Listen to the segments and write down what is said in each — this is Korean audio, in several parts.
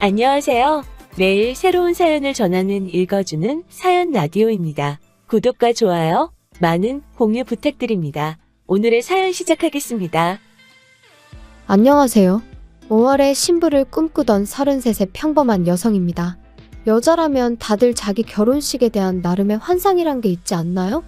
안녕하세요. 매일 새로운 사연을 전하는 읽어주는 사연 라디오입니다. 구독과 좋아요, 많은 공유 부탁드립니다. 오늘의 사연 시작하겠습니다. 안녕하세요. 5월에 신부를 꿈꾸던 33세 평범한 여성입니다. 여자라면 다들 자기 결혼식에 대한 나름의 환상이란 게 있지 않나요?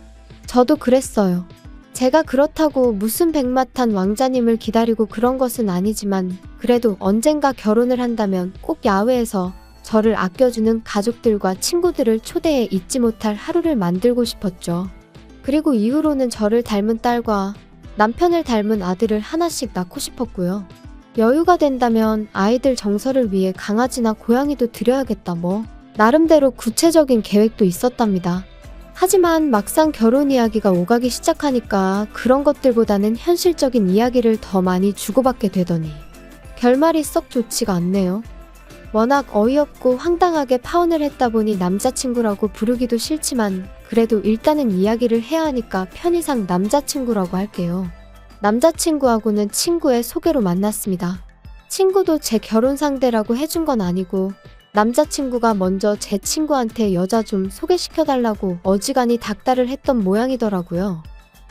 저도 그랬어요. 제가 그렇다고 무슨 백마탄 왕자님을 기다리고 그런 것은 아니지만 그래도 언젠가 결혼을 한다면 꼭 야외에서 저를 아껴주는 가족들과 친구들을 초대해 잊지 못할 하루를 만들고 싶었죠. 그리고 이후로는 저를 닮은 딸과 남편을 닮은 아들을 하나씩 낳고 싶었고요. 여유가 된다면 아이들 정서를 위해 강아지나 고양이도 드려야겠다 나름대로 구체적인 계획도 있었답니다. 하지만 막상 결혼 이야기가 오가기 시작하니까 그런 것들보다는 현실적인 이야기를 더 많이 주고받게 되더니 결말이 썩 좋지가 않네요. 워낙 어이없고 황당하게 파혼을 했다 보니 남자친구라고 부르기도 싫지만 그래도 일단은 이야기를 해야 하니까 편의상 남자친구라고 할게요. 남자친구하고는 친구의 소개로 만났습니다. 친구도 제 결혼 상대라고 해준 건 아니고 남자친구가 먼저 제 친구한테 여자 좀 소개시켜달라고 어지간히 닥달을 했던 모양이더라고요.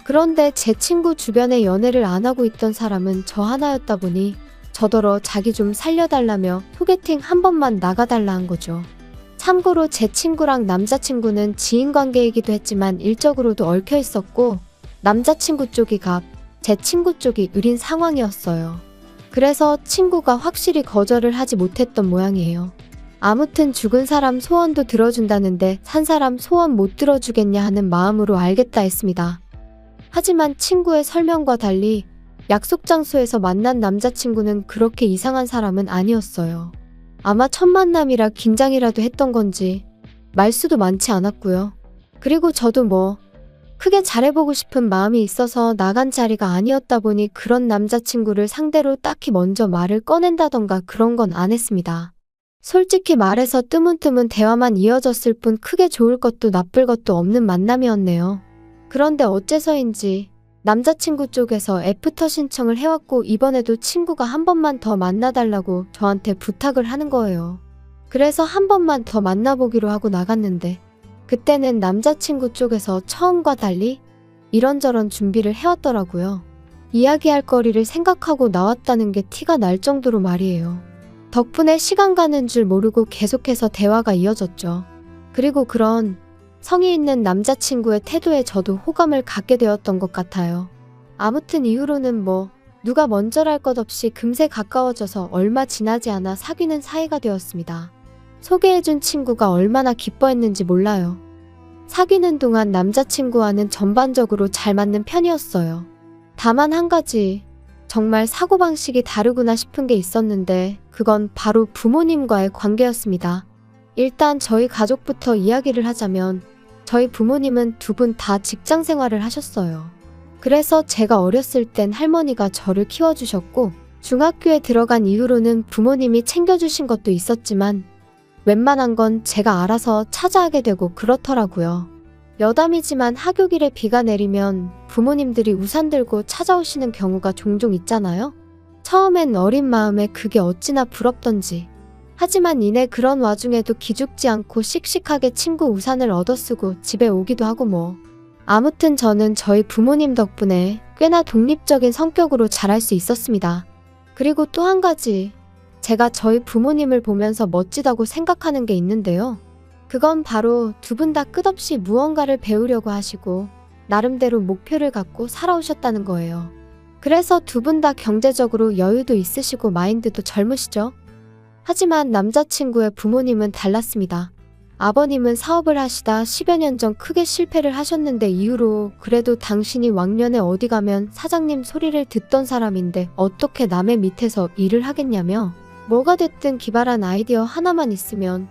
그런데 제 친구 주변에 연애를 안 하고 있던 사람은 저 하나였다 보니 저더러 자기 좀 살려달라며 소개팅 한 번만 나가달라 한 거죠. 참고로 제 친구랑 남자친구는 지인관계이기도 했지만 일적으로도 얽혀 있었고 남자친구 쪽이 갑, 제 친구 쪽이 을인 상황이었어요. 그래서 친구가 확실히 거절을 하지 못했던 모양이에요. 아무튼 죽은 사람 소원도 들어준다는데 산 사람 소원 못 들어주겠냐 하는 마음으로 알겠다 했습니다. 하지만 친구의 설명과 달리 약속 장소에서 만난 남자친구는 그렇게 이상한 사람은 아니었어요. 아마 첫 만남이라 긴장이라도 했던 건지 말수도 많지 않았고요. 그리고 저도 크게 잘해보고 싶은 마음이 있어서 나간 자리가 아니었다 보니 그런 남자친구를 상대로 딱히 먼저 말을 꺼낸다던가 그런 건 안 했습니다. 솔직히 말해서 뜨문뜨문 대화만 이어졌을 뿐 크게 좋을 것도 나쁠 것도 없는 만남이었네요. 그런데 어째서인지 남자친구 쪽에서 애프터 신청을 해왔고 이번에도 친구가 한 번만 더 만나달라고 저한테 부탁을 하는 거예요. 그래서 한 번만 더 만나보기로 하고 나갔는데 그때는 남자친구 쪽에서 처음과 달리 이런저런 준비를 해왔더라고요. 이야기할 거리를 생각하고 나왔다는 게 티가 날 정도로 말이에요. 덕분에 시간 가는 줄 모르고 계속해서 대화가 이어졌죠. 그리고 그런 성의 있는 남자친구의 태도에 저도 호감을 갖게 되었던 것 같아요. 아무튼 이후로는 누가 먼저랄 것 없이 금세 가까워져서 얼마 지나지 않아 사귀는 사이가 되었습니다. 소개해준 친구가 얼마나 기뻐했는지 몰라요. 사귀는 동안 남자친구와는 전반적으로 잘 맞는 편이었어요. 다만 한 가지 정말 사고방식이 다르구나 싶은 게 있었는데 그건 바로 부모님과의 관계였습니다. 일단 저희 가족부터 이야기를 하자면 저희 부모님은 두 분 다 직장 생활을 하셨어요. 그래서 제가 어렸을 땐 할머니가 저를 키워주셨고 중학교에 들어간 이후로는 부모님이 챙겨주신 것도 있었지만 웬만한 건 제가 알아서 찾아하게 되고 그렇더라고요. 여담이지만 하교길에 비가 내리면 부모님들이 우산 들고 찾아오시는 경우가 종종 있잖아요. 처음엔 어린 마음에 그게 어찌나 부럽던지. 하지만 이내 그런 와중에도 기죽지 않고 씩씩하게 친구 우산을 얻어쓰고 집에 오기도 하고 아무튼 저는 저희 부모님 덕분에 꽤나 독립적인 성격으로 자랄 수 있었습니다. 그리고 또 한 가지 제가 저희 부모님을 보면서 멋지다고 생각하는 게 있는데요. 그건 바로 두 분 다 끝없이 무언가를 배우려고 하시고 나름대로 목표를 갖고 살아오셨다는 거예요. 그래서 두 분 다 경제적으로 여유도 있으시고 마인드도 젊으시죠? 하지만 남자친구의 부모님은 달랐습니다. 아버님은 사업을 하시다 10여 년 전 크게 실패를 하셨는데 이후로 그래도 당신이 왕년에 어디 가면 사장님 소리를 듣던 사람인데 어떻게 남의 밑에서 일을 하겠냐며 뭐가 됐든 기발한 아이디어 하나만 있으면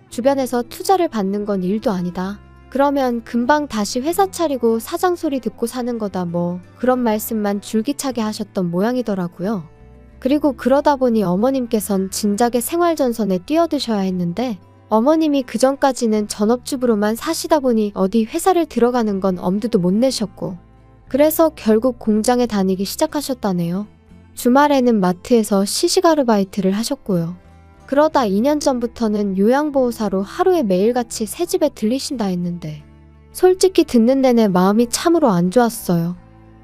주변에서 투자를 받는 건 일도 아니다. 그러면 금방 다시 회사 차리고 사장 소리 듣고 사는 거다 그런 말씀만 줄기차게 하셨던 모양이더라고요. 그리고 그러다 보니 어머님께선 진작에 생활전선에 뛰어드셔야 했는데 어머님이 그전까지는 전업주부로만 사시다 보니 어디 회사를 들어가는 건 엄두도 못 내셨고 그래서 결국 공장에 다니기 시작하셨다네요. 주말에는 마트에서 시식 아르바이트를 하셨고요. 그러다 2년 전부터는 요양보호사로 하루에 매일같이 새 집에 들리신다 했는데 솔직히 듣는 내내 마음이 참으로 안 좋았어요.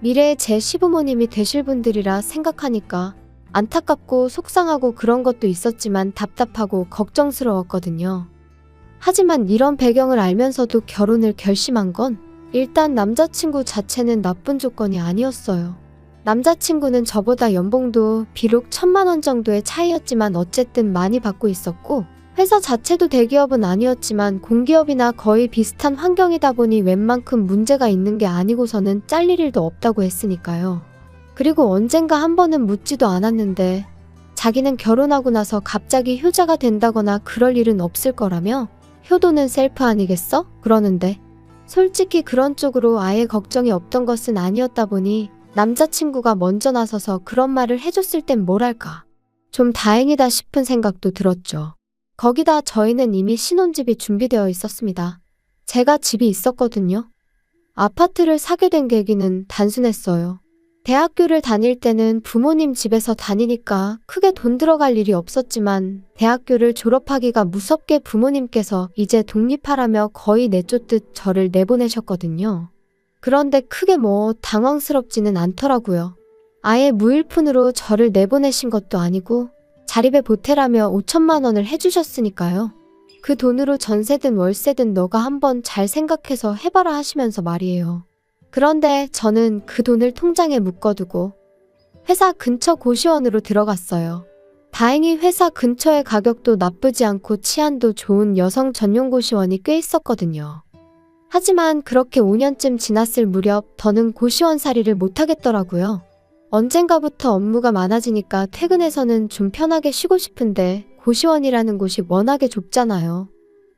미래의 제 시부모님이 되실 분들이라 생각하니까 안타깝고 속상하고 그런 것도 있었지만 답답하고 걱정스러웠거든요. 하지만 이런 배경을 알면서도 결혼을 결심한 건 일단 남자친구 자체는 나쁜 조건이 아니었어요. 남자친구는 저보다 연봉도 비록 1,000만 원 정도의 차이였지만 어쨌든 많이 받고 있었고 회사 자체도 대기업은 아니었지만 공기업이나 거의 비슷한 환경이다 보니 웬만큼 문제가 있는 게 아니고서는 잘릴 일도 없다고 했으니까요. 그리고 언젠가 한 번은 묻지도 않았는데 자기는 결혼하고 나서 갑자기 효자가 된다거나 그럴 일은 없을 거라며 효도는 셀프 아니겠어? 그러는데 솔직히 그런 쪽으로 아예 걱정이 없던 것은 아니었다 보니 남자친구가 먼저 나서서 그런 말을 해줬을 땐 뭐랄까 좀 다행이다 싶은 생각도 들었죠. 거기다 저희는 이미 신혼집이 준비되어 있었습니다. 제가 집이 있었거든요. 아파트를 사게 된 계기는 단순했어요. 대학교를 다닐 때는 부모님 집에서 다니니까 크게 돈 들어갈 일이 없었지만 대학교를 졸업하기가 무섭게 부모님께서 이제 독립하라며 거의 내쫓듯 저를 내보내셨거든요. 그런데 크게 뭐 당황스럽지는 않더라고요. 아예 무일푼으로 저를 내보내신 것도 아니고 자립에 보태라며 5천만 원을 해주셨으니까요. 그 돈으로 전세든 월세든 너가 한번 잘 생각해서 해봐라 하시면서 말이에요. 그런데 저는 그 돈을 통장에 묶어두고 회사 근처 고시원으로 들어갔어요. 다행히 회사 근처의 가격도 나쁘지 않고 치안도 좋은 여성 전용 고시원이 꽤 있었거든요. 하지만 그렇게 5년쯤 지났을 무렵 더는 고시원살이를 못하겠더라고요. 언젠가부터 업무가 많아지니까 퇴근해서는 좀 편하게 쉬고 싶은데 고시원이라는 곳이 워낙에 좁잖아요.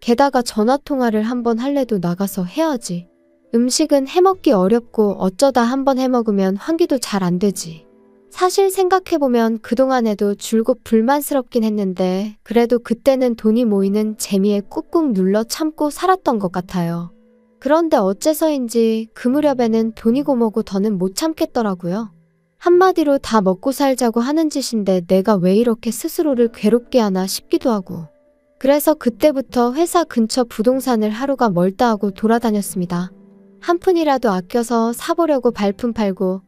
게다가 전화통화를 한번 할래도 나가서 해야지. 음식은 해먹기 어렵고 어쩌다 한번 해먹으면 환기도 잘 안 되지. 사실 생각해보면 그동안에도 줄곧 불만스럽긴 했는데 그래도 그때는 돈이 모이는 재미에 꾹꾹 눌러 참고 살았던 것 같아요. 그런데 어째서인지 그 무렵에는 돈이고 뭐고 더는 못 참겠더라고요. 한마디로 다 먹고 살자고 하는 짓인데 내가 왜 이렇게 스스로를 괴롭게 하나 싶기도 하고. 그래서 그때부터 회사 근처 부동산을 하루가 멀다 하고 돌아다녔습니다. 한 푼이라도 아껴서 사보려고 발품 팔고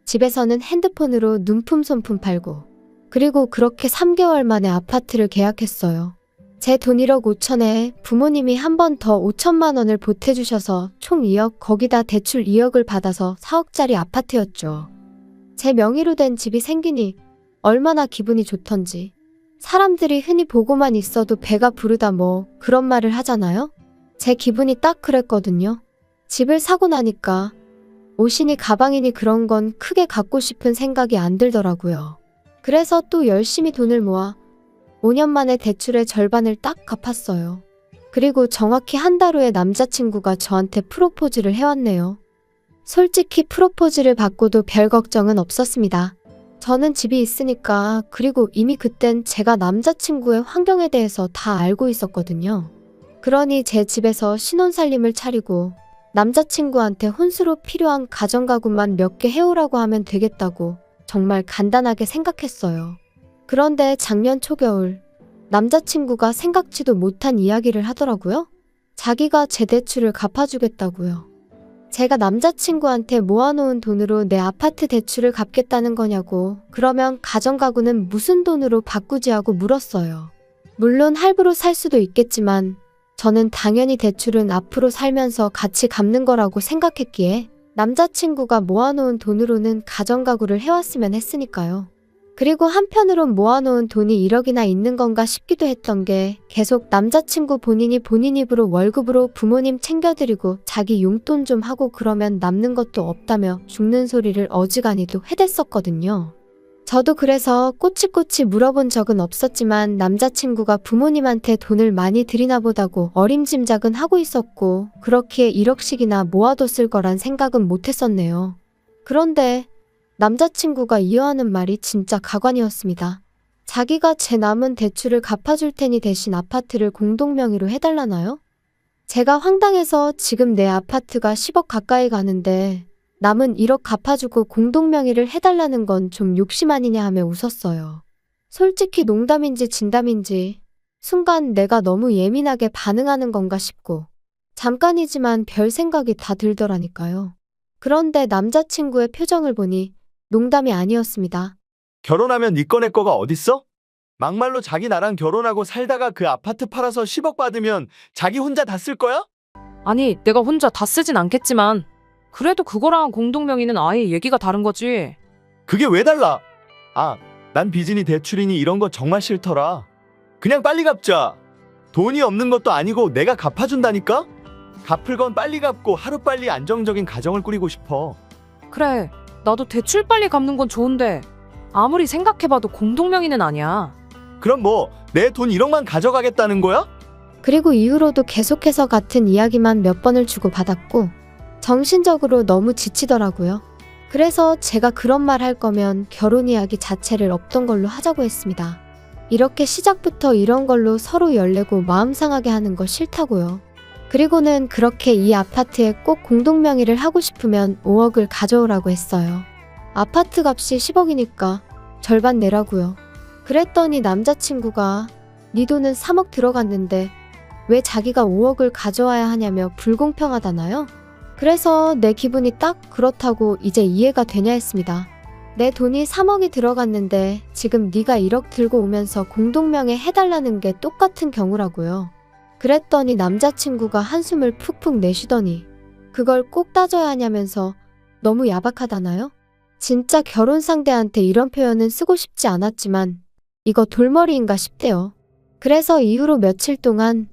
집에서는 핸드폰으로 눈품 손품 팔고 그리고 그렇게 3개월 만에 아파트를 계약했어요. 제 돈 1억 5천에 부모님이 한 번 더 5천만 원을 보태주셔서 총 2억 거기다 대출 2억을 받아서 4억짜리 아파트였죠. 제 명의로 된 집이 생기니 얼마나 기분이 좋던지. 사람들이 흔히 보고만 있어도 배가 부르다 뭐 그런 말을 하잖아요. 제 기분이 딱 그랬거든요. 집을 사고 나니까 옷이니 가방이니 그런 건 크게 갖고 싶은 생각이 안 들더라고요. 그래서 또 열심히 돈을 모아 5년 만에 대출의 절반을 딱 갚았어요. 그리고 정확히 한 달 후에 남자친구가 저한테 프로포즈를 해왔네요. 솔직히 프로포즈를 받고도 별 걱정은 없었습니다. 저는 집이 있으니까 그리고 이미 그땐 제가 남자친구의 환경에 대해서 다 알고 있었거든요. 그러니 제 집에서 신혼살림을 차리고 남자친구한테 혼수로 필요한 가전가구만 몇 개 해오라고 하면 되겠다고 정말 간단하게 생각했어요. 그런데 작년 초겨울 남자친구가 생각지도 못한 이야기를 하더라고요. 자기가 제 대출을 갚아주겠다고요. 제가 남자친구한테 모아놓은 돈으로 내 아파트 대출을 갚겠다는 거냐고 그러면 가전가구는 무슨 돈으로 바꾸지 하고 물었어요. 물론 할부로 살 수도 있겠지만 저는 당연히 대출은 앞으로 살면서 같이 갚는 거라고 생각했기에 남자친구가 모아놓은 돈으로는 가전가구를 해왔으면 했으니까요. 그리고 한편으론 모아놓은 돈이 1억이나 있는 건가 싶기도 했던 게 계속 남자친구 본인이 본인 입으로 월급으로 부모님 챙겨드리고 자기 용돈 좀 하고 그러면 남는 것도 없다며 죽는 소리를 어지간히도 해댔었거든요. 저도 그래서 꼬치꼬치 물어본 적은 없었지만 남자친구가 부모님한테 돈을 많이 드리나 보다고 어림짐작은 하고 있었고 그렇기에 1억씩이나 모아뒀을 거란 생각은 못했었네요. 그런데 남자친구가 이어하는 말이 진짜 가관이었습니다. 자기가 제 남은 대출을 갚아줄 테니 대신 아파트를 공동명의로 해달라나요? 제가 황당해서 지금 내 아파트가 10억 가까이 가는데 남은 1억 갚아주고 공동명의를 해달라는 건 좀 욕심 아니냐 하며 웃었어요. 솔직히 농담인지 진담인지 순간 내가 너무 예민하게 반응하는 건가 싶고 잠깐이지만 별 생각이 다 들더라니까요. 그런데 남자친구의 표정을 보니 농담이 아니었습니다. 결혼하면 네 거 내 거가 어딨어? 막말로 자기 나랑 결혼하고 살다가 그 아파트 팔아서 10억 받으면 자기 혼자 다 쓸 거야? 아니, 내가 혼자 다 쓰진 않겠지만 그래도 그거랑 공동명의는 아예 얘기가 다른 거지. 그게 왜 달라? 아, 난 빚이니 대출이니 이런 거 정말 싫더라. 그냥 빨리 갚자. 돈이 없는 것도 아니고 내가 갚아준다니까? 갚을 건 빨리 갚고 하루빨리 안정적인 가정을 꾸리고 싶어. 그래, 나도 대출 빨리 갚는 건 좋은데 아무리 생각해봐도 공동명의는 아니야. 그럼 뭐 내 돈 1억만 가져가겠다는 거야? 그리고 이후로도 계속해서 같은 이야기만 몇 번을 주고받았고 정신적으로 너무 지치더라고요. 그래서 제가 그런 말 할 거면 결혼 이야기 자체를 없던 걸로 하자고 했습니다. 이렇게 시작부터 이런 걸로 서로 열내고 마음 상하게 하는 거 싫다고요. 그리고는 그렇게 이 아파트에 꼭 공동명의를 하고 싶으면 5억을 가져오라고 했어요. 아파트 값이 10억이니까 절반 내라고요. 그랬더니 남자친구가 네 돈은 3억 들어갔는데 왜 자기가 5억을 가져와야 하냐며 불공평하다나요? 그래서 내 기분이 딱 그렇다고 이제 이해가 되냐 했습니다. 내 돈이 3억이 들어갔는데 지금 네가 1억 들고 오면서 공동명의 해달라는 게 똑같은 경우라고요. 그랬더니 남자친구가 한숨을 푹푹 내쉬더니 그걸 꼭 따져야 하냐면서 너무 야박하다나요? 진짜 결혼 상대한테 이런 표현은 쓰고 싶지 않았지만 이거 돌머리인가 싶대요. 그래서 이후로 며칠 동안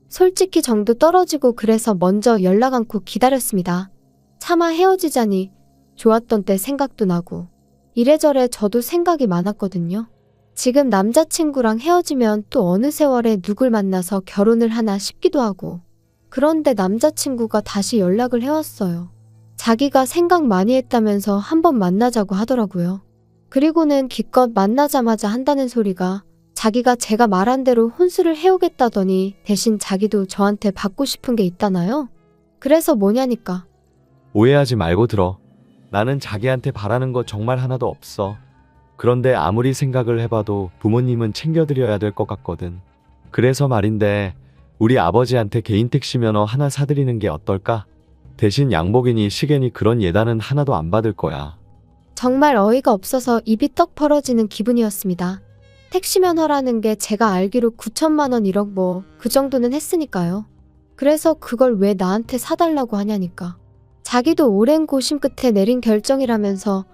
솔직히 정도 떨어지고 그래서 먼저 연락 않고 기다렸습니다. 차마 헤어지자니 좋았던 때 생각도 나고 이래저래 저도 생각이 많았거든요. 지금 남자친구랑 헤어지면 또 어느 세월에 누굴 만나서 결혼을 하나 싶기도 하고 그런데 남자친구가 다시 연락을 해왔어요. 자기가 생각 많이 했다면서 한번 만나자고 하더라고요. 그리고는 기껏 만나자마자 한다는 소리가 자기가 제가 말한 대로 혼수를 해오겠다더니 대신 자기도 저한테 받고 싶은 게 있다나요? 그래서 뭐냐니까. 오해하지 말고 들어. 나는 자기한테 바라는 거 정말 하나도 없어. 그런데 아무리 생각을 해봐도 부모님은 챙겨드려야 될 것 같거든. 그래서 말인데 우리 아버지한테 개인 택시 면허 하나 사드리는 게 어떨까? 대신 양복이니 시계니 그런 예단은 하나도 안 받을 거야. 정말 어이가 없어서 입이 떡 벌어지는 기분이었습니다. 택시 면허라는 게 제가 알기로 9천만 원 1억 뭐 그 정도는 했으니까요. 그래서 그걸 왜 나한테 사달라고 하냐니까. 자기도 오랜 고심 끝에 내린 결정이라면서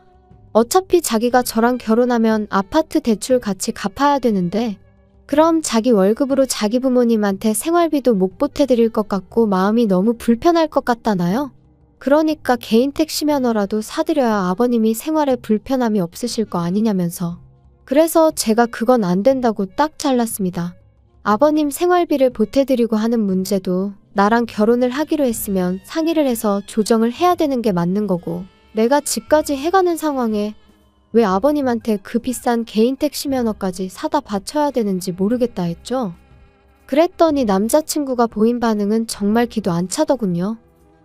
어차피 자기가 저랑 결혼하면 아파트 대출 같이 갚아야 되는데 그럼 자기 월급으로 자기 부모님한테 생활비도 못 보태드릴 것 같고 마음이 너무 불편할 것 같다나요? 그러니까 개인 택시 면허라도 사드려야 아버님이 생활에 불편함이 없으실 거 아니냐면서. 그래서 제가 그건 안 된다고 딱 잘랐습니다. 아버님 생활비를 보태드리고 하는 문제도 나랑 결혼을 하기로 했으면 상의를 해서 조정을 해야 되는 게 맞는 거고 내가 집까지 해가는 상황에 왜 아버님한테 그 비싼 개인 택시 면허까지 사다 바쳐야 되는지 모르겠다 했죠. 그랬더니 남자친구가 보인 반응은 정말 기도 안 차더군요.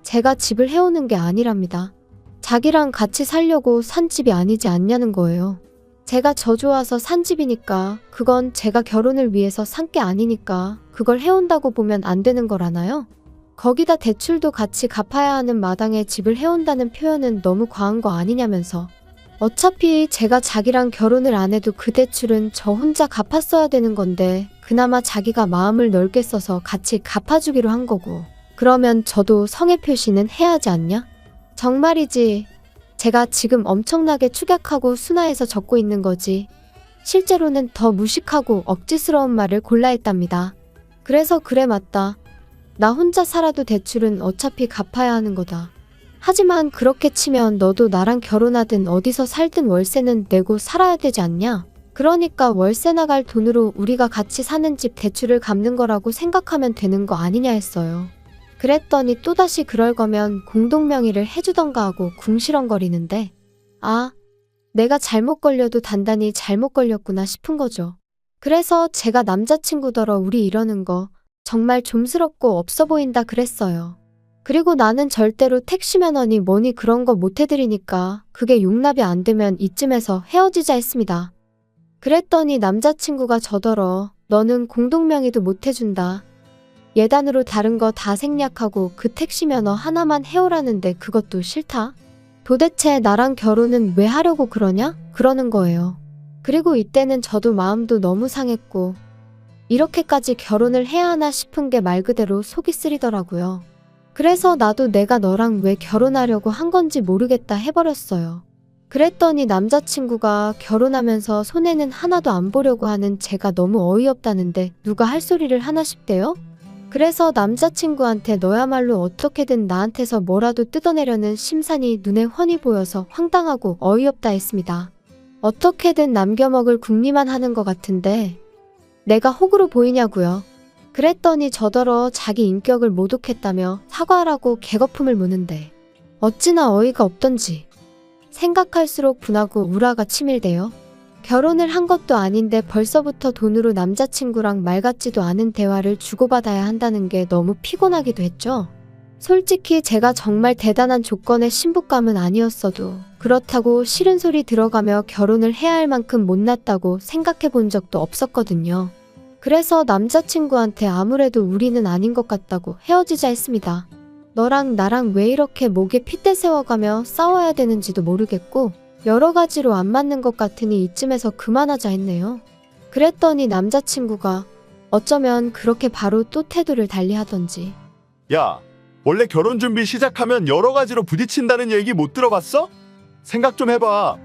제가 집을 해오는 게 아니랍니다. 자기랑 같이 살려고 산 집이 아니지 않냐는 거예요. 제가 저 좋아서 산 집이니까 그건 제가 결혼을 위해서 산 게 아니니까 그걸 해온다고 보면 안 되는 거라나요? 거기다 대출도 같이 갚아야 하는 마당에 집을 해온다는 표현은 너무 과한 거 아니냐면서. 어차피 제가 자기랑 결혼을 안 해도 그 대출은 저 혼자 갚았어야 되는 건데 그나마 자기가 마음을 넓게 써서 같이 갚아주기로 한 거고 그러면 저도 성의 표시는 해야 하지 않냐? 정말이지. 제가 지금 엄청나게 축약하고 순화해서 적고 있는 거지. 실제로는 더 무식하고 억지스러운 말을 골라 했답니다. 그래서 그래 맞다. 나 혼자 살아도 대출은 어차피 갚아야 하는 거다. 하지만 그렇게 치면 너도 나랑 결혼하든 어디서 살든 월세는 내고 살아야 되지 않냐? 그러니까 월세 나갈 돈으로 우리가 같이 사는 집 대출을 갚는 거라고 생각하면 되는 거 아니냐 했어요. 그랬더니 또다시 그럴 거면 공동명의를 해주던가 하고 궁시렁거리는데 아, 내가 잘못 걸려도 단단히 잘못 걸렸구나 싶은 거죠. 그래서 제가 남자친구더러 우리 이러는 거 정말 좀스럽고 없어 보인다 그랬어요. 그리고 나는 절대로 택시 면허니 뭐니 그런 거 못 해드리니까 그게 용납이 안 되면 이쯤에서 헤어지자 했습니다. 그랬더니 남자친구가 저더러 너는 공동명의도 못 해준다. 예단으로 다른 거 다 생략하고 그 택시 면허 하나만 해오라는데 그것도 싫다. 도대체 나랑 결혼은 왜 하려고 그러냐? 그러는 거예요. 그리고 이때는 저도 마음도 너무 상했고 이렇게까지 결혼을 해야 하나 싶은 게 말 그대로 속이 쓰리더라고요. 그래서 나도 내가 너랑 왜 결혼하려고 한 건지 모르겠다 해버렸어요. 그랬더니 남자친구가 결혼하면서 손해는 하나도 안 보려고 하는 제가 너무 어이없다는데 누가 할 소리를 하나 싶대요? 그래서 남자친구한테 너야말로 어떻게든 나한테서 뭐라도 뜯어내려는 심산이 눈에 훤히 보여서 황당하고 어이없다 했습니다. 어떻게든 남겨먹을 궁리만 하는 것 같은데 내가 호구로 보이냐고요. 그랬더니 저더러 자기 인격을 모독했다며 사과하라고 개거품을 무는데 어찌나 어이가 없던지 생각할수록 분하고 우라가 치밀대요. 결혼을 한 것도 아닌데 벌써부터 돈으로 남자친구랑 말 같지도 않은 대화를 주고받아야 한다는 게 너무 피곤하기도 했죠. 솔직히 제가 정말 대단한 조건의 신부감은 아니었어도 그렇다고 싫은 소리 들어가며 결혼을 해야 할 만큼 못났다고 생각해 본 적도 없었거든요. 그래서 남자친구한테 아무래도 우리는 아닌 것 같다고 헤어지자 했습니다. 너랑 나랑 왜 이렇게 목에 핏대 세워가며 싸워야 되는지도 모르겠고 여러 가지로 안 맞는 것 같으니 이쯤에서 그만하자 했네요. 그랬더니 남자친구가 어쩌면 그렇게 바로 또 태도를 달리하던지 야, 원래 결혼 준비 시작하면 여러 가지로 부딪힌다는 얘기 못 들어봤어? 생각 좀 해봐.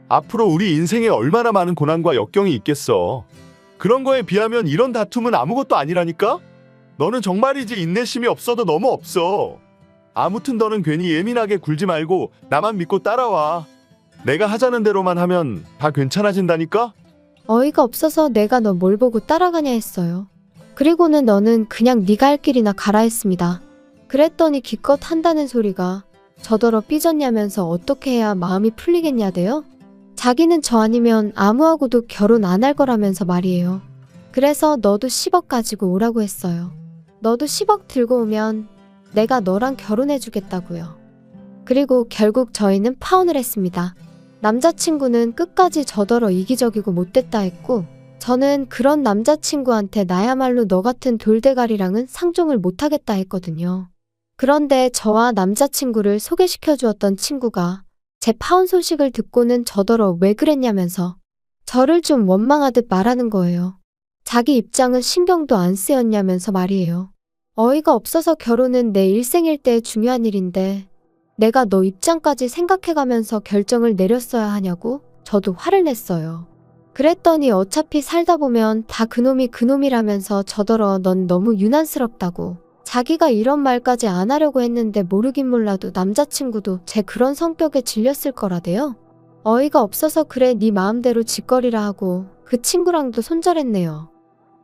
앞으로 우리 인생에 얼마나 많은 고난과 역경이 있겠어. 그런 거에 비하면 이런 다툼은 아무것도 아니라니까? 너는 정말이지 인내심이 없어도 너무 없어. 아무튼 너는 괜히 예민하게 굴지 말고 나만 믿고 따라와. 내가 하자는 대로만 하면 다 괜찮아진다니까? 어이가 없어서 내가 너 뭘 보고 따라가냐 했어요. 그리고는 너는 그냥 네가 할 길이나 가라 했습니다. 그랬더니 기껏 한다는 소리가 저더러 삐졌냐면서 어떻게 해야 마음이 풀리겠냐대요? 자기는 저 아니면 아무하고도 결혼 안 할 거라면서 말이에요. 그래서 너도 10억 가지고 오라고 했어요. 너도 10억 들고 오면 내가 너랑 결혼해주겠다고요. 그리고 결국 저희는 파혼을 했습니다. 남자친구는 끝까지 저더러 이기적이고 못됐다 했고 저는 그런 남자친구한테 나야말로 너 같은 돌대가리랑은 상종을 못하겠다 했거든요. 그런데 저와 남자친구를 소개시켜 주었던 친구가 제 파혼 소식을 듣고는 저더러 왜 그랬냐면서 저를 좀 원망하듯 말하는 거예요. 자기 입장은 신경도 안 쓰였냐면서 말이에요. 어이가 없어서 결혼은 내 일생일 때 중요한 일인데 내가 너 입장까지 생각해가면서 결정을 내렸어야 하냐고 저도 화를 냈어요. 그랬더니 어차피 살다 보면 다 그놈이라면서 저더러 넌 너무 유난스럽다고 자기가 이런 말까지 안 하려고 했는데 모르긴 몰라도 남자친구도 제 그런 성격에 질렸을 거라대요. 어이가 없어서 그래 네 마음대로 짓거리라 하고 그 친구랑도 손절했네요.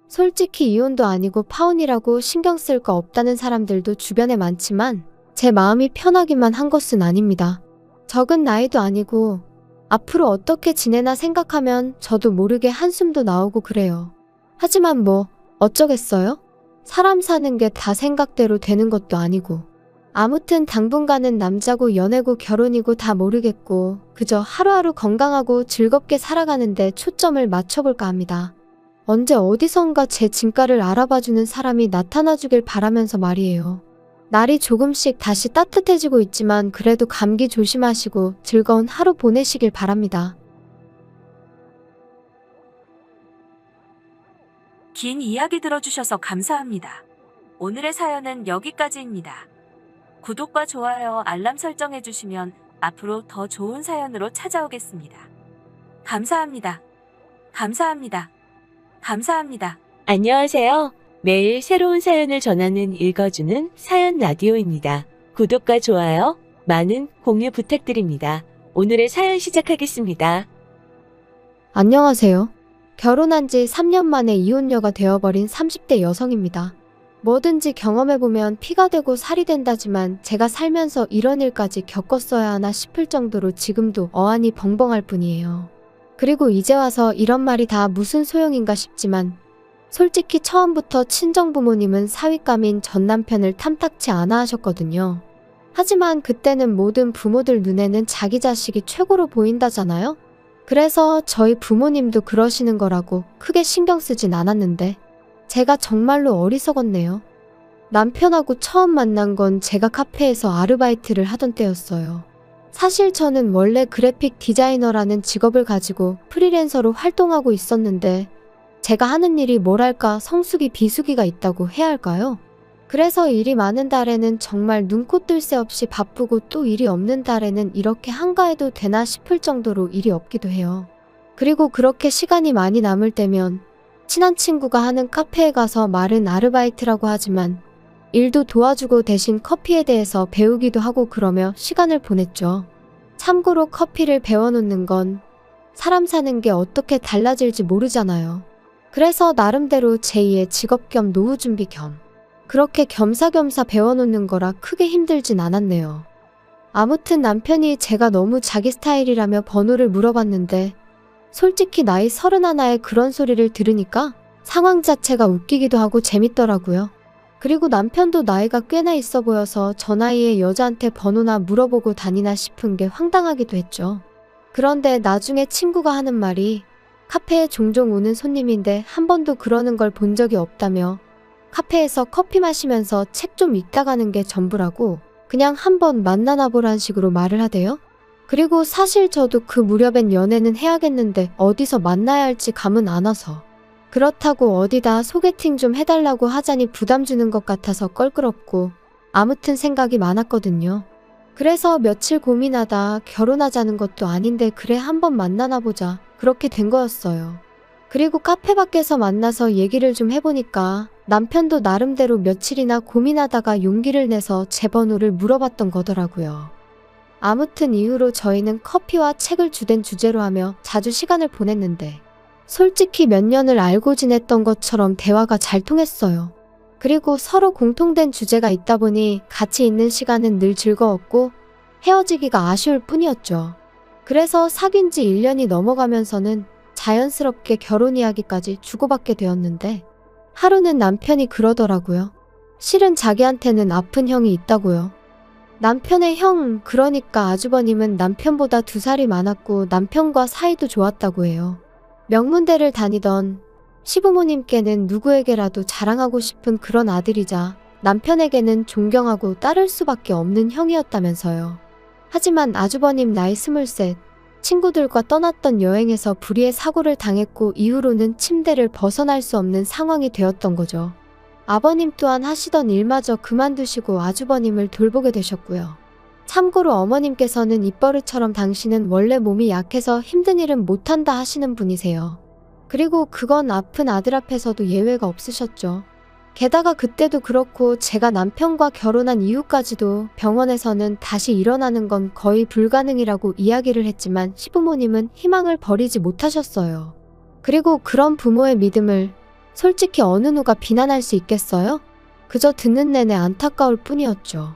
솔직히 이혼도 아니고 파혼이라고 신경 쓸 거 없다는 사람들도 주변에 많지만 제 마음이 편하기만 한 것은 아닙니다. 적은 나이도 아니고 앞으로 어떻게 지내나 생각하면 저도 모르게 한숨도 나오고 그래요. 하지만 뭐 어쩌겠어요? 사람 사는 게 다 생각대로 되는 것도 아니고 아무튼 당분간은 남자고 연애고 결혼이고 다 모르겠고 그저 하루하루 건강하고 즐겁게 살아가는데 초점을 맞춰볼까 합니다. 언제 어디선가 제 진가를 알아봐주는 사람이 나타나주길 바라면서 말이에요. 날이 조금씩 다시 따뜻해지고 있지만 그래도 감기 조심하시고 즐거운 하루 보내시길 바랍니다. 긴 이야기 들어주셔서 감사합니다. 오늘의 사연은 여기까지입니다. 구독과 좋아요, 알람 설정해주시면 앞으로 더 좋은 사연으로 찾아오겠습니다. 감사합니다. 감사합니다. 감사합니다. 안녕하세요. 매일 새로운 사연을 전하는 읽어주는 사연 라디오입니다. 구독과 좋아요, 많은 공유 부탁드립니다. 오늘의 사연 시작하겠습니다. 안녕하세요. 결혼한 지 3년 만에 이혼녀가 되어버린 30대 여성입니다. 뭐든지 경험해보면 피가 되고 살이 된다지만 제가 살면서 이런 일까지 겪었어야 하나 싶을 정도로 지금도 어안이 벙벙할 뿐이에요. 그리고 이제 와서 이런 말이 다 무슨 소용인가 싶지만 솔직히 처음부터 친정부모님은 사윗감인 전 남편을 탐탁치 않아 하셨거든요. 하지만 그때는 모든 부모들 눈에는 자기 자식이 최고로 보인다잖아요? 그래서 저희 부모님도 그러시는 거라고 크게 신경 쓰진 않았는데 제가 정말로 어리석었네요. 남편하고 처음 만난 건 제가 카페에서 아르바이트를 하던 때였어요. 사실 저는 원래 그래픽 디자이너라는 직업을 가지고 프리랜서로 활동하고 있었는데 제가 하는 일이 뭐랄까 성수기 비수기가 있다고 해야 할까요? 그래서 일이 많은 달에는 정말 눈코 뜰 새 없이 바쁘고 또 일이 없는 달에는 이렇게 한가해도 되나 싶을 정도로 일이 없기도 해요. 그리고 그렇게 시간이 많이 남을 때면 친한 친구가 하는 카페에 가서 말은 아르바이트라고 하지만 일도 도와주고 대신 커피에 대해서 배우기도 하고 그러며 시간을 보냈죠. 참고로 커피를 배워놓는 건 사람 사는 게 어떻게 달라질지 모르잖아요. 그래서 나름대로 제2의 직업 겸 노후 준비 겸 그렇게 겸사겸사 배워놓는 거라 크게 힘들진 않았네요. 아무튼 남편이 제가 너무 자기 스타일이라며 번호를 물어봤는데 솔직히 나이 31에 그런 소리를 들으니까 상황 자체가 웃기기도 하고 재밌더라고요. 그리고 남편도 나이가 꽤나 있어 보여서 저 나이에 여자한테 번호나 물어보고 다니나 싶은 게 황당하기도 했죠. 그런데 나중에 친구가 하는 말이 카페에 종종 오는 손님인데 한 번도 그러는 걸 본 적이 없다며 카페에서 커피 마시면서 책 좀 읽다 가는 게 전부라고 그냥 한번 만나나 보란 식으로 말을 하대요. 그리고 사실 저도 그 무렵엔 연애는 해야겠는데 어디서 만나야 할지 감은 안 와서 그렇다고 어디다 소개팅 좀 해달라고 하자니 부담 주는 것 같아서 껄끄럽고 아무튼 생각이 많았거든요. 그래서 며칠 고민하다 결혼하자는 것도 아닌데 그래 한번 만나나 보자 그렇게 된 거였어요. 그리고 카페 밖에서 만나서 얘기를 좀 해보니까 남편도 나름대로 며칠이나 고민하다가 용기를 내서 제 번호를 물어봤던 거더라고요. 아무튼 이후로 저희는 커피와 책을 주된 주제로 하며 자주 시간을 보냈는데 솔직히 몇 년을 알고 지냈던 것처럼 대화가 잘 통했어요. 그리고 서로 공통된 주제가 있다 보니 같이 있는 시간은 늘 즐거웠고 헤어지기가 아쉬울 뿐이었죠. 그래서 사귄 지 1년이 넘어가면서는 자연스럽게 결혼 이야기까지 주고받게 되었는데 하루는 남편이 그러더라고요. 실은 자기한테는 아픈 형이 있다고요. 남편의 형, 그러니까 아주버님은 남편보다 2살이 많았고 남편과 사이도 좋았다고 해요. 명문대를 다니던 시부모님께는 누구에게라도 자랑하고 싶은 그런 아들이자 남편에게는 존경하고 따를 수밖에 없는 형이었다면서요. 하지만 아주버님 나이 23, 친구들과 떠났던 여행에서 불의의 사고를 당했고 이후로는 침대를 벗어날 수 없는 상황이 되었던 거죠. 아버님 또한 하시던 일마저 그만두시고 아주버님을 돌보게 되셨고요. 참고로 어머님께서는 입버릇처럼 당신은 원래 몸이 약해서 힘든 일은 못한다 하시는 분이세요. 그리고 그건 아픈 아들 앞에서도 예외가 없으셨죠. 게다가 그때도 그렇고 제가 남편과 결혼한 이후까지도 병원에서는 다시 일어나는 건 거의 불가능이라고 이야기를 했지만 시부모님은 희망을 버리지 못하셨어요. 그리고 그런 부모의 믿음을 솔직히 어느 누가 비난할 수 있겠어요? 그저 듣는 내내 안타까울 뿐이었죠.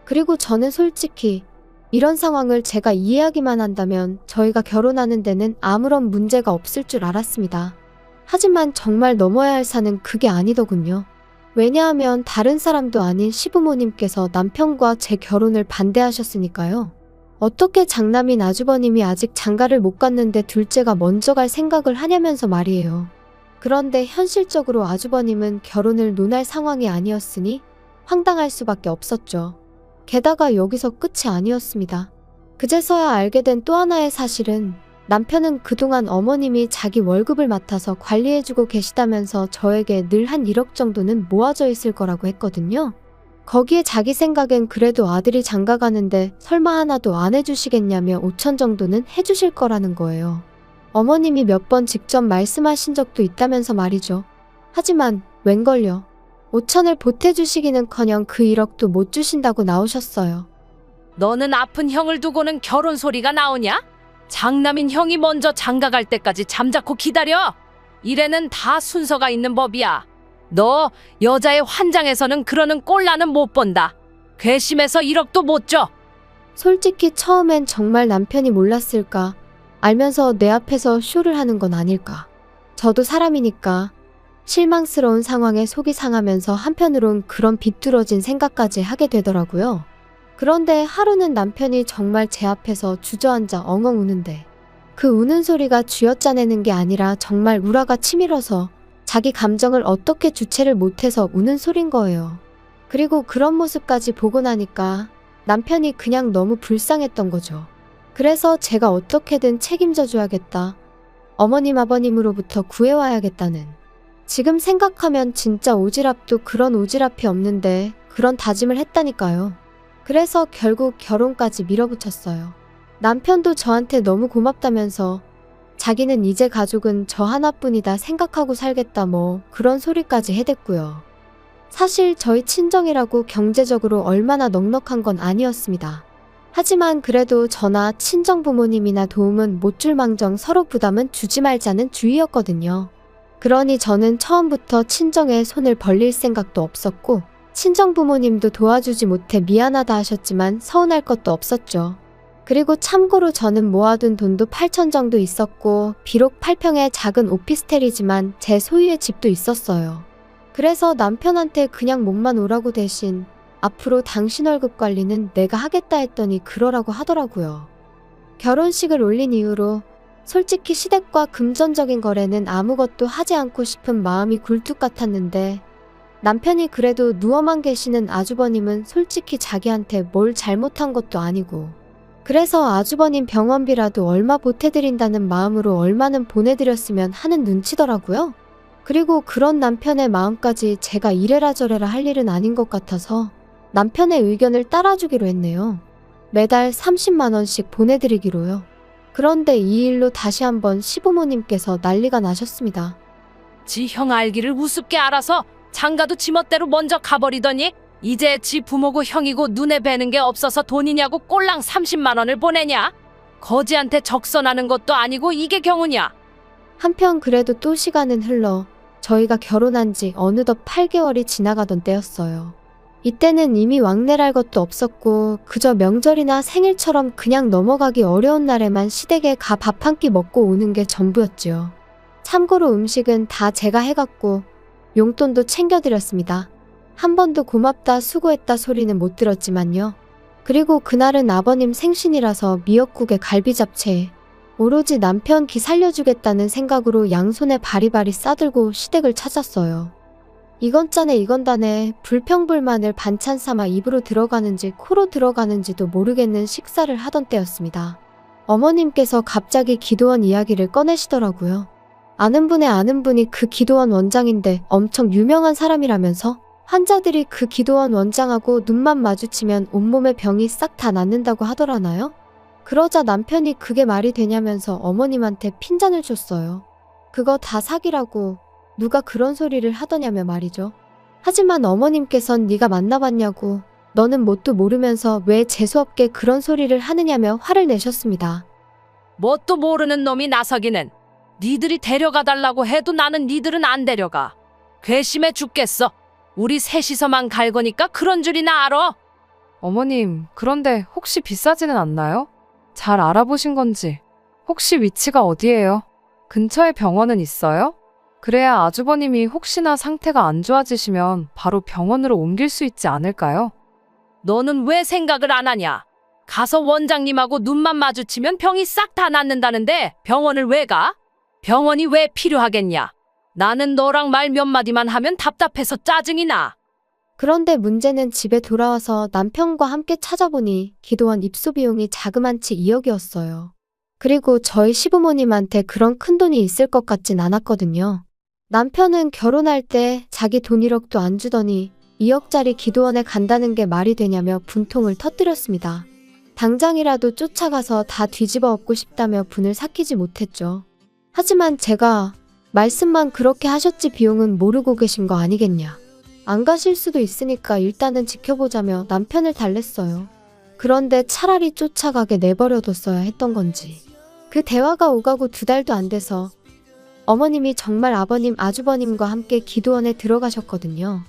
그리고 저는 솔직히 이런 상황을 제가 이해하기만 한다면 저희가 결혼하는 데는 아무런 문제가 없을 줄 알았습니다. 하지만 정말 넘어야 할 산은 그게 아니더군요. 왜냐하면 다른 사람도 아닌 시부모님께서 남편과 제 결혼을 반대하셨으니까요. 어떻게 장남인 아주버님이 아직 장가를 못 갔는데 둘째가 먼저 갈 생각을 하냐면서 말이에요. 그런데 현실적으로 아주버님은 결혼을 논할 상황이 아니었으니 황당할 수밖에 없었죠. 게다가 여기서 끝이 아니었습니다. 그제서야 알게 된 또 하나의 사실은 남편은 그동안 어머님이 자기 월급을 맡아서 관리해주고 계시다면서 저에게 늘 한 1억 정도는 모아져 있을 거라고 했거든요. 거기에 자기 생각엔 그래도 아들이 장가 가는데 설마 하나도 안 해주시겠냐며 5천 정도는 해주실 거라는 거예요. 어머님이 몇 번 직접 말씀하신 적도 있다면서 말이죠. 하지만 웬걸요. 5천을 보태주시기는커녕 그 1억도 못 주신다고 나오셨어요. 너는 아픈 형을 두고는 결혼 소리가 나오냐? 장남인 형이 먼저 장가 갈 때까지 잠자코 기다려. 이래는 다 순서가 있는 법이야. 너 여자의 환장에서는 그러는 꼴나는 못 본다. 괘씸해서 1억도 못 줘. 솔직히 처음엔 정말 남편이 몰랐을까? 알면서 내 앞에서 쇼를 하는 건 아닐까? 저도 사람이니까 실망스러운 상황에 속이 상하면서 한편으론 그런 비뚤어진 생각까지 하게 되더라고요. 그런데 하루는 남편이 정말 제 앞에서 주저앉아 엉엉 우는데 그 우는 소리가 쥐어짜내는 게 아니라 정말 우라가 치밀어서 자기 감정을 어떻게 주체를 못해서 우는 소린 거예요. 그리고 그런 모습까지 보고 나니까 남편이 그냥 너무 불쌍했던 거죠. 그래서 제가 어떻게든 책임져 줘야겠다. 어머님 아버님으로부터 구해와야겠다는. 지금 생각하면 진짜 오지랖도 그런 오지랖이 없는데 그런 다짐을 했다니까요. 그래서 결국 결혼까지 밀어붙였어요. 남편도 저한테 너무 고맙다면서 자기는 이제 가족은 저 하나뿐이다 생각하고 살겠다 뭐 그런 소리까지 해댔고요. 사실 저희 친정이라고 경제적으로 얼마나 넉넉한 건 아니었습니다. 하지만 그래도 저나 친정 부모님이나 도움은 못 줄 망정 서로 부담은 주지 말자는 주의였거든요. 그러니 저는 처음부터 친정에 손을 벌릴 생각도 없었고 친정 부모님도 도와주지 못해 미안하다 하셨지만 서운할 것도 없었죠. 그리고 참고로 저는 모아둔 돈도 8천 정도 있었고 비록 8평의 작은 오피스텔이지만 제 소유의 집도 있었어요. 그래서 남편한테 그냥 몸만 오라고 대신 앞으로 당신 월급 관리는 내가 하겠다 했더니 그러라고 하더라고요. 결혼식을 올린 이후로 솔직히 시댁과 금전적인 거래는 아무것도 하지 않고 싶은 마음이 굴뚝 같았는데 남편이 그래도 누워만 계시는 아주버님은 솔직히 자기한테 뭘 잘못한 것도 아니고 그래서 아주버님 병원비라도 얼마 보태드린다는 마음으로 얼마는 보내드렸으면 하는 눈치더라고요. 그리고 그런 남편의 마음까지 제가 이래라 저래라 할 일은 아닌 것 같아서 남편의 의견을 따라주기로 했네요. 매달 30만 원씩 보내드리기로요. 그런데 이 일로 다시 한번 시부모님께서 난리가 나셨습니다. 지 형 알기를 우습게 알아서 장가도 지멋대로 먼저 가버리더니 이제 지 부모고 형이고 눈에 뵈는 게 없어서 돈이냐고 꼴랑 30만 원을 보내냐? 거지한테 적선하는 것도 아니고 이게 경우냐? 한편 그래도 또 시간은 흘러 저희가 결혼한 지 어느덧 8개월이 지나가던 때였어요. 이때는 이미 왕래랄 것도 없었고 그저 명절이나 생일처럼 그냥 넘어가기 어려운 날에만 시댁에 가 밥 한 끼 먹고 오는 게 전부였지요. 참고로 음식은 다 제가 해갔고 용돈도 챙겨드렸습니다. 한 번도 고맙다 수고했다 소리는 못 들었지만요. 그리고 그날은 아버님 생신이라서 미역국에 갈비잡채에 오로지 남편 기 살려주겠다는 생각으로 양손에 바리바리 싸들고 시댁을 찾았어요. 이건 짜네 이건 다네 불평불만을 반찬 삼아 입으로 들어가는지 코로 들어가는지도 모르겠는 식사를 하던 때였습니다. 어머님께서 갑자기 기도원 이야기를 꺼내시더라고요. 아는 분이 그 기도원 원장인데 엄청 유명한 사람이라면서 환자들이 그 기도원 원장하고 눈만 마주치면 온몸의 병이 싹 다 낫는다고 하더라나요? 그러자 남편이 그게 말이 되냐면서 어머님한테 핀잔을 줬어요. 그거 다 사기라고 누가 그런 소리를 하더냐며 말이죠. 하지만 어머님께선 네가 만나봤냐고 너는 뭣도 모르면서 왜 재수없게 그런 소리를 하느냐며 화를 내셨습니다. 뭣도 모르는 놈이 나서기는 니들이 데려가 달라고 해도 나는 니들은 안 데려가. 괘씸해 죽겠어. 우리 셋이서만 갈 거니까 그런 줄이나 알아. 어머님, 그런데 혹시 비싸지는 않나요? 잘 알아보신 건지. 혹시 위치가 어디예요? 근처에 병원은 있어요? 그래야 아주버님이 혹시나 상태가 안 좋아지시면 바로 병원으로 옮길 수 있지 않을까요? 너는 왜 생각을 안 하냐? 가서 원장님하고 눈만 마주치면 병이 싹 다 낫는다는데 병원을 왜 가? 병원이 왜 필요하겠냐? 나는 너랑 말 몇 마디만 하면 답답해서 짜증이 나. 그런데 문제는 집에 돌아와서 남편과 함께 찾아보니 기도원 입소 비용이 자그만치 2억이었어요. 그리고 저희 시부모님한테 그런 큰 돈이 있을 것 같진 않았거든요. 남편은 결혼할 때 자기 돈 1억도 안 주더니 2억짜리 기도원에 간다는 게 말이 되냐며 분통을 터뜨렸습니다. 당장이라도 쫓아가서 다 뒤집어 엎고 싶다며 분을 삭히지 못했죠. 하지만 제가 말씀만 그렇게 하셨지 비용은 모르고 계신 거 아니겠냐. 안 가실 수도 있으니까 일단은 지켜보자며 남편을 달랬어요. 그런데 차라리 쫓아가게 내버려뒀어야 했던 건지. 그 대화가 오가고 2달도 안 돼서 어머님이 정말 아버님 아주버님과 함께 기도원에 들어가셨거든요.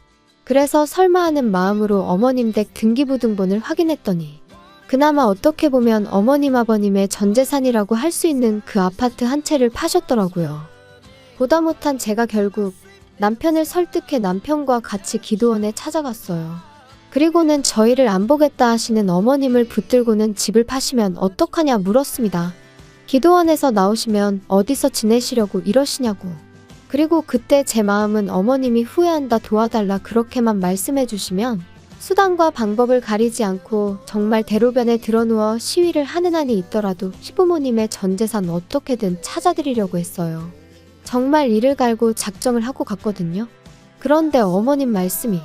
그래서 설마 하는 마음으로 어머님 댁 등기부등본을 확인했더니 그나마 어떻게 보면 어머님 아버님의 전재산이라고 할 수 있는 그 아파트 한 채를 파셨더라고요. 보다 못한 제가 결국 남편을 설득해 남편과 같이 기도원에 찾아갔어요. 그리고는 저희를 안 보겠다 하시는 어머님을 붙들고는 집을 파시면 어떡하냐 물었습니다. 기도원에서 나오시면 어디서 지내시려고 이러시냐고. 그리고 그때 제 마음은 어머님이 후회한다 도와달라 그렇게만 말씀해 주시면 수단과 방법을 가리지 않고 정말 대로변에 드러누워 시위를 하는 한이 있더라도 시부모님의 전 재산 어떻게든 찾아드리려고 했어요. 정말 이를 갈고 작정을 하고 갔거든요. 그런데 어머님 말씀이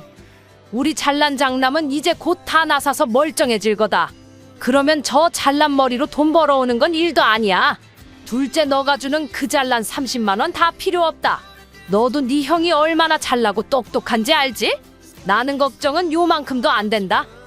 우리 잘난 장남은 이제 곧 다 나사서 멀쩡해질 거다. 그러면 저 잘난 머리로 돈 벌어오는 건 일도 아니야. 둘째 너가 주는 그 잘난 30만 원 다 필요 없다. 너도 네 형이 얼마나 잘나고 똑똑한지 알지? 나는 걱정은 요만큼도 안 된다.